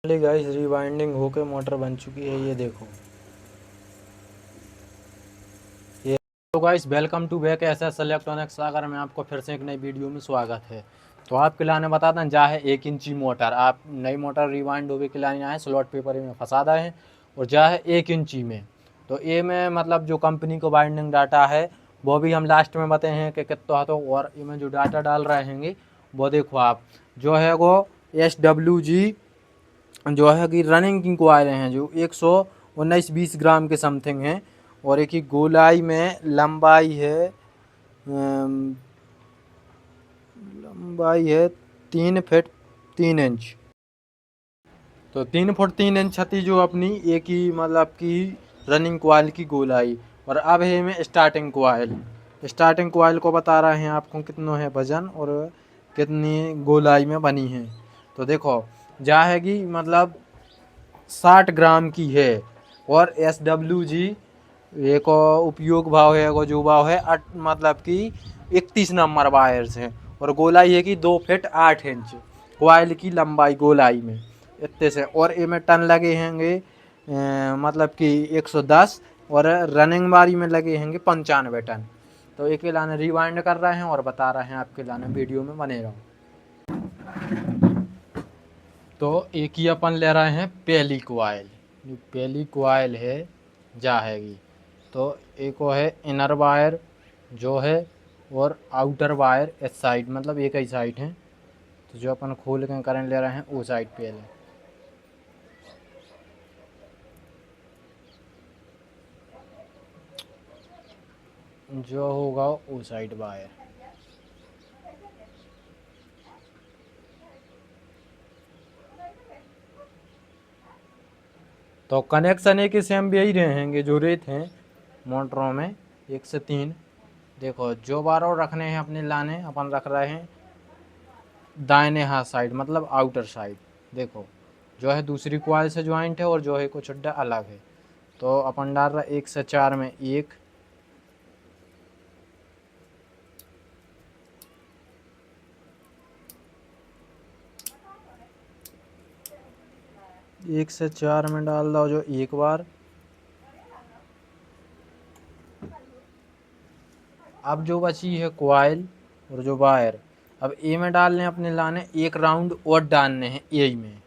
Guys rewinding होके motor बन चुकी है, ये देखो ये। तो guys welcome to back SS electronics Sagar में आपको फिर से एक नई वीडियो में स्वागत है। तो आपके लाने बता दें जा है 1 इंची मोटर, आप नई मोटर रिवाइंड होके के लाने आए स्लॉट पेपर में फंसा दें है और जा है 1 इंची में। तो ये में मतलब जो कंपनी को बाइंडिंग डाटा है वो भी हम लास्ट में बताए हैं कि कितना तो, और इसमें जो डाटा डाल रहे हैं वो देखो आप, जो है वो SWG जो है कि रनिंग की कोयले हैं जो 119-20 ग्राम के समथिंग हैं, और एक ही गोलाई में लंबाई है लंबाई है 3 फीट 3 इंच। तो 3 फुट 3 इंच छती जो अपनी एक ही मतलब की रनिंग कोयल की गोलाई। और अब है में स्टार्टिंग कोयल को बता रहे हैं आपको कितना है वजन और कितनी गोलाई में बनी है। तो देखो जाएगी मतलब 60 ग्राम की है। और SWG एक उपयोग भाव है, वो जो भाव है मतलब कि 31 नंबर वायर्स हैं, और गोलाई है कि 2 फीट 8 इंच कोयल की लंबाई गोलाई में इतने से। और इनमें टन लगे हैंगे मतलब कि 110, और रनिंग बारी में लगे हैंगे 95 टन। तो एक लाने रिवाइंड कर रहे हैं और बता रहे हैं आपके लाने वीडियो में बने रहो। तो एक ही अपन ले रहे हैं पहली कोयल, जो पहली कोयल है जाएगी। तो एक वो है इनर वायर जो है, और आउटर वायर इस साइड मतलब एक ही साइड है। तो जो अपन खोल के करंट ले रहे हैं वो साइड पहले, जो होगा वो साइड वायर। तो कनेक्शन एक ही सेम भी यही रहेंगे जो रेत हैं मोटरों में 1 से 3। देखो जो बार रखने हैं अपने लाने अपन रख रहे हैं दाहिने हाथ साइड मतलब आउटर साइड। देखो जो है दूसरी क्वाइल से ज्वाइंट है और जो है कुछ अड्डा अलग है। तो अपन डाल रहा 1 से 4 में 1, 1 से 4 में डाल दो जो एक बार। अब जो बची है क्वाइल और जो वायर, अब ए में डालने अपने लाने एक राउंड और डालने हैं ए में,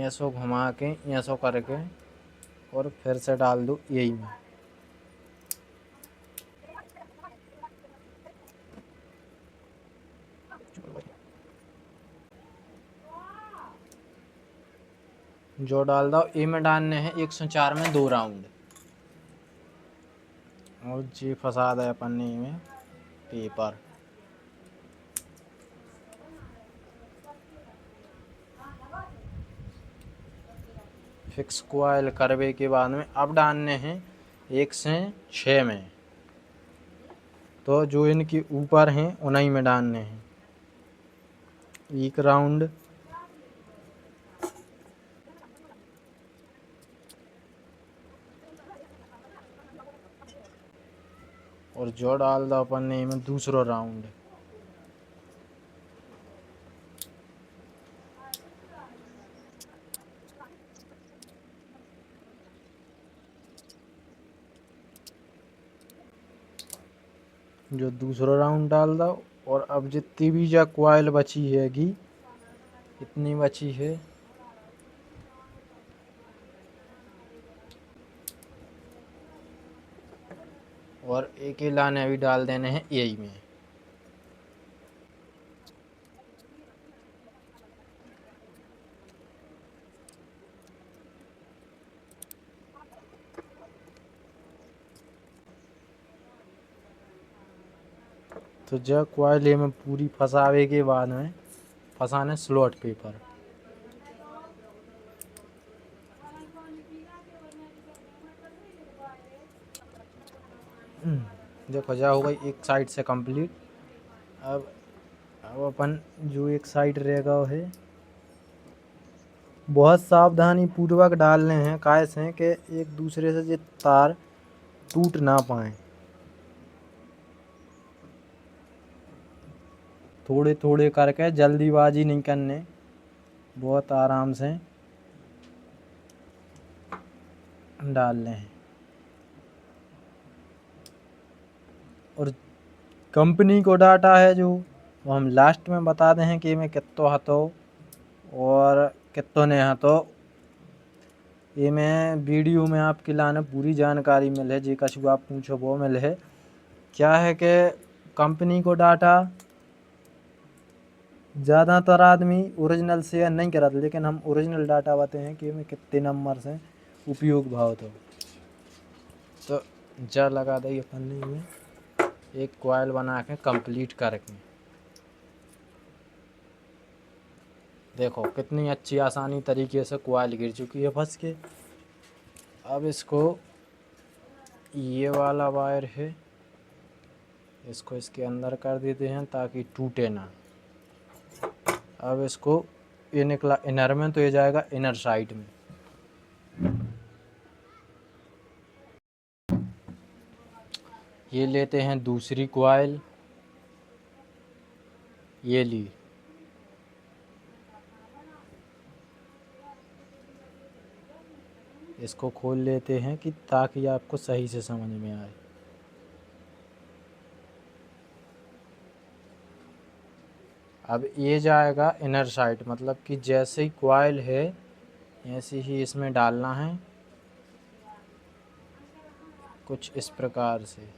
ऐसो घुमा के ऐसो करके और फिर से डाल दो ए में। जो डाल दो ए में डालने हैं 104 में 2 राउंड, और जी फंसा दे पन्नी में पेपर। फिक्स कोयल करवे के बाद में अब डालने हैं 1 से 6 में। तो जो इनके ऊपर हैं उन्हीं में डालने हैं एक राउंड। और जो डाल दो अपन ने में दूसरा राउंड। जो दूसरा राउंड डाल दो। और अब जितनी भी जा कोयल बची हैगी इतनी बची है, और एक ही लाने अभी डाल देने हैं यही में। तो जब कोयल में पूरी फंसावे के बाद में फंसाने स्लॉट पेपर। देखो जा हो गई एक साइड से कंप्लीट। अब अब अपन जो एक साइड रहेगा वो है बहुत सावधानी पूर्वक डालने हैं, काहे से कि एक दूसरे से ये तार टूट ना पाए। थोड़े थोड़े करके जल्दीबाजी नहीं करने। बहुत आराम से डाल लें। और कंपनी को डाटा है जो, वो हम लास्ट में बता दें कि मैं कितो हतो और कितो ने हतो। ये मैं वीडियो में आपके लाने पूरी जानकारी मिले, जी कछु आप पूछो वो मिले। क्या है कि कंपनी को डाटा ज़्यादातर आदमी ओरिजिनल शेयर नहीं करते, लेकिन हम ओरिजिनल डाटा बताते हैं कि मैं कितने नंबर से उपयोग भाव तो जा लगा दी अपन ने में एक कॉइल बना के कंप्लीट करके। देखो कितनी अच्छी आसानी तरीके से कॉइल गिर चुकी है फंस के। अब इसको ये वाला वायर है, इसको इसके अंदर कर देते हैं ताकि टूटे ना। अब इसको ये निकला इनर में, तो ये जाएगा इनर साइड में। ये लेते हैं दूसरी कॉइल, ये ली। इसको खोल लेते हैं कि ताकि आपको सही से समझ में आए। अब ये जाएगा इनर साइड, मतलब कि जैसे ही कॉइल है ऐसे ही इसमें डालना है, कुछ इस प्रकार से।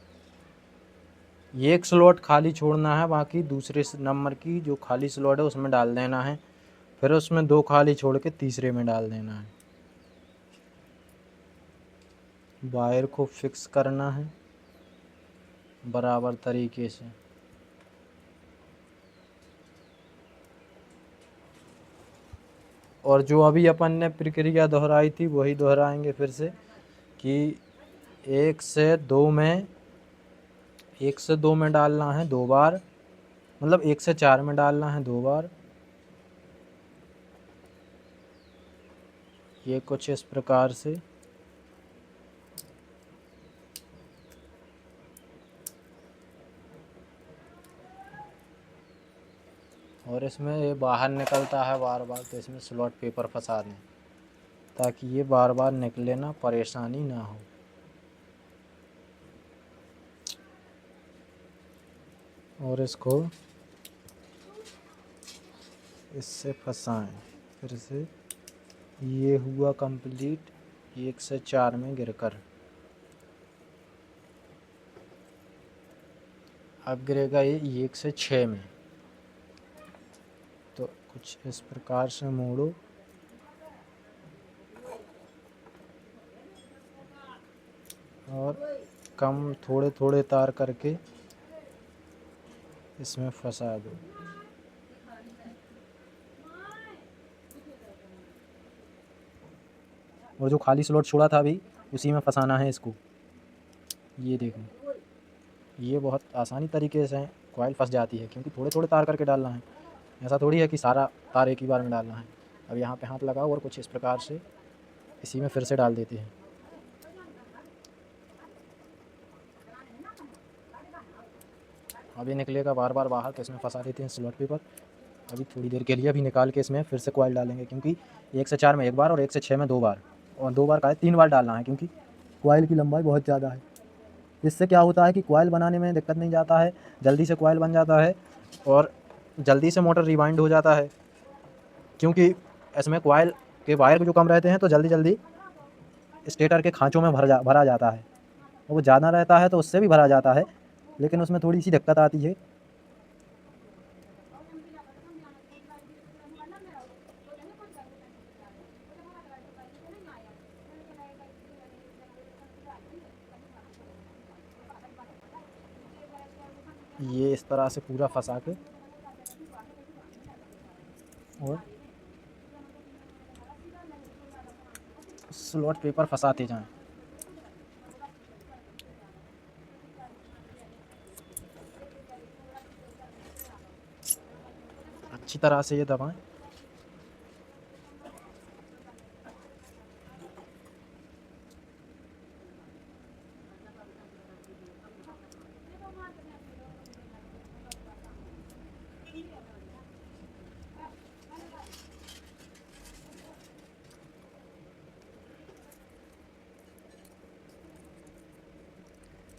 ये एक स्लॉट खाली छोड़ना है, बाकी दूसरे नंबर की जो खाली स्लॉट है उसमें डाल देना है। फिर उसमें 2 खाली छोड़ के तीसरे में डाल देना है। वायर को फिक्स करना है बराबर तरीके से। और जो अभी अपन ने प्रक्रिया दोहराई थी वही दोहराएंगे फिर से, कि 1 से 2 में 1 से 2 में डालना है 2 बार, मतलब 1 से 4 में डालना है 2 बार। ये कुछ इस प्रकार से। और इसमें ये बाहर निकलता है बार बार, तो इसमें स्लॉट पेपर फंसा दें ताकि ये बार बार निकले ना, परेशानी ना हो। और इसको इससे फंसाएं फिर से। ये हुआ कंप्लीट 1 से 4 में गिरकर। अब गिरेगा ये 1 से 6 में। तो कुछ इस प्रकार से मोड़ो और कम थोड़े थोड़े तार करके इसमें फंसा दो। और जो खाली स्लॉट छोड़ा था अभी उसी में फंसाना है इसको। ये देखो, ये बहुत आसानी तरीके से कॉइल फंस जाती है, क्योंकि थोड़े थोड़े तार करके डालना है। ऐसा थोड़ी है कि सारा तार एक ही बार में डालना है। अब यहाँ पे हाथ लगाओ और कुछ इस प्रकार से इसी में फिर से डाल देते हैं। अभी निकलेगा बार बार बाहर, तो इसमें फंसा देते हैं स्लॉट पेपर। अभी थोड़ी देर के लिए अभी निकाल के इसमें फिर से कॉइल डालेंगे, क्योंकि 1 से 4 में 1 बार और 1 से 6 में 2 बार, और 2 बार का है 3 बार डालना है, क्योंकि कॉइल की लंबाई बहुत ज़्यादा है। इससे क्या होता है कि कॉइल बनाने में दिक्कत नहीं जाता है, जल्दी से कॉइल बन जाता है और जल्दी से मोटर रिवाइंड हो जाता है। क्योंकि इसमें कॉइल के वायर जो कम रहते हैं तो जल्दी जल्दी स्टेटर के खाँचों में भरा जाता है। और वो ज़्यादा रहता है तो उससे भी भरा जाता है, लेकिन उसमें थोड़ी सी दिक्कत आती है। ये इस तरह से पूरा फंसा के और स्लॉट पेपर फंसाते जाएं। अच्छी तरह से ये दबाएं।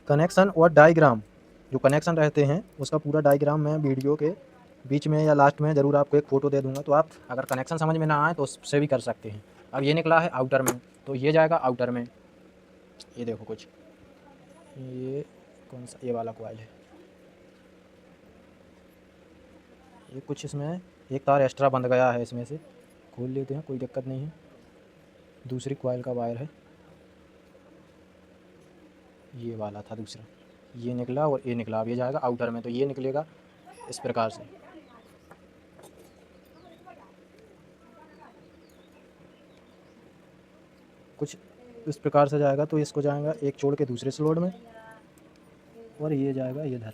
कनेक्शन और डायग्राम, जो कनेक्शन रहते हैं उसका पूरा डायग्राम मैं वीडियो के बीच में या लास्ट में ज़रूर आपको एक फ़ोटो दे दूंगा, तो आप अगर कनेक्शन समझ में ना आए तो उससे भी कर सकते हैं। अब ये निकला है आउटर में, तो ये जाएगा आउटर में। ये देखो कुछ, ये कौन सा, ये वाला कॉइल है, ये कुछ इसमें एक तार एक्स्ट्रा बंद गया है, इसमें से खोल लेते हैं, कोई दिक्कत नहीं है। दूसरी कॉइल का वायर है, ये वाला था दूसरा, ये निकला और ये निकला। अब ये जाएगा आउटर में, तो ये निकलेगा इस प्रकार से। कुछ इस प्रकार से जाएगा, तो इसको जाएगा एक छोड़ के दूसरे स्लॉट में, और ये जाएगा इधर।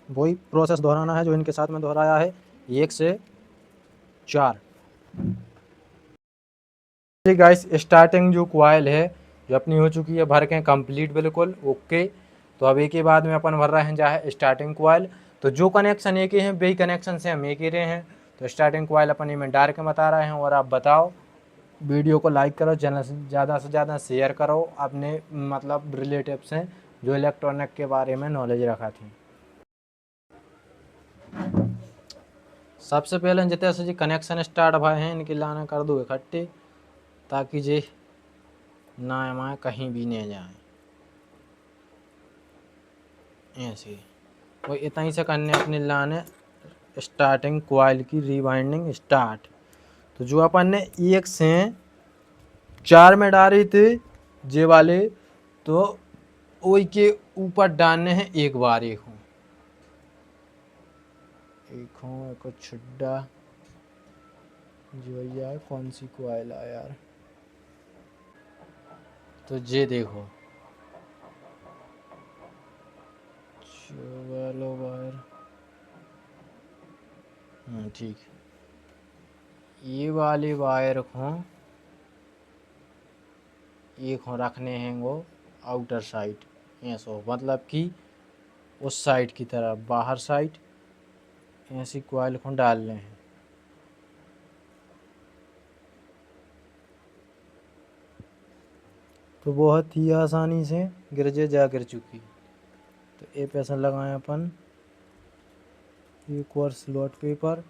वही प्रोसेस दोहराना है जो इनके साथ में दोहराया है, 1 से 4। गाइस स्टार्टिंग जो कॉइल है जो अपनी हो चुकी है भर के कंप्लीट, बिल्कुल ओके। तो अब एक ही बाद में अपन भर रहे हैं जहाँ स्टार्टिंग कॉइल। तो जो कनेक्शन एक ही हैं वही कनेक्शन से हम एक ही रहे हैं। तो स्टार्टिंग कॉइल अपन में डाल के बता रहे हैं। और आप बताओ, वीडियो को लाइक करो, चैनल से ज़्यादा शेयर करो अपने मतलब रिलेटिव से जो इलेक्ट्रॉनिक के बारे में नॉलेज रखा थी। सबसे पहले जितने से जी कनेक्शन स्टार्ट भाई हैं इनकी लाना कर दो इकट्ठे, ताकि जे ना हमारे कहीं भी नहीं जाए ऐसे। वो इतना ही से करने अपने लाने स्टार्टिंग कॉइल की रिवाइंडिंग स्टार्ट। तो जो अपन ने 1 से 4 में डाली थी जे वाले, तो वही के ऊपर डालने हैं एक बार। एक हो एक छुड्डा जो भैया कौन सी कॉइल है यार, तो ये देखो चलो वायर, ठीक। ये वाले वायर को एक हो रखने हैं वो आउटर साइड, ऐसा मतलब कि उस साइड की तरफ बाहर साइड ऐसी कॉइल को डालने हैं। तो बहुत ही आसानी से गिरजे जा गिर चुकी। तो ये पैसा लगाएं अपन एक और स्लॉट पेपर,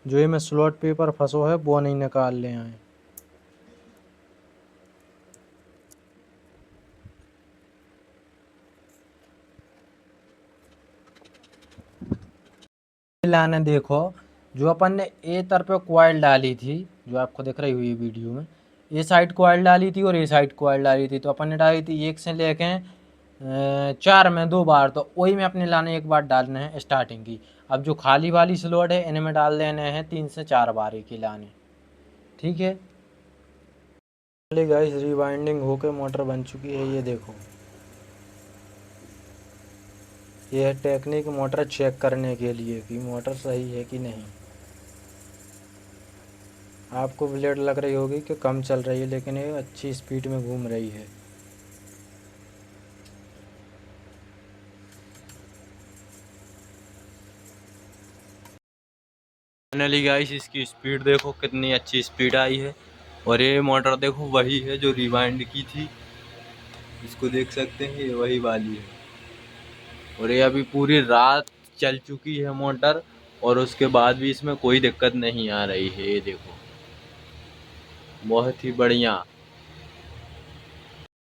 जो ये में स्लॉट पेपर फंसो है वो नहीं निकाल ले आए। लाने देखो, जो अपन ने ए तरफ पे कॉइल डाली थी जो आपको दिख रही हुई वीडियो में, ये साइड कॉइल डाली थी और ये साइड कॉइल डाली थी। तो अपन ने डाली थी 1 से लेके 4 में 2 बार, तो वही में अपने लाने एक बार डालने हैं स्टार्टिंग की। अब जो खाली वाली स्लॉट है इनमें डाल देने हैं 3 से 4 बार की लाने, ठीक है। गाइस रिवाइंडिंग होकर मोटर बन चुकी है, ये देखो। ये है टेक्निक मोटर चेक करने के लिए कि मोटर सही है कि नहीं। आपको ब्लेड लग रही होगी कि कम चल रही है, लेकिन ये अच्छी स्पीड में घूम रही है। फाइनली गाइस इसकी स्पीड देखो कितनी अच्छी स्पीड आई है। और ये मोटर देखो वही है जो रिवाइंड की थी, इसको देख सकते हैं, ये वही वाली है। और ये अभी पूरी रात चल चुकी है मोटर, और उसके बाद भी इसमें कोई दिक्कत नहीं आ रही है। ये देखो बहुत ही बढ़िया।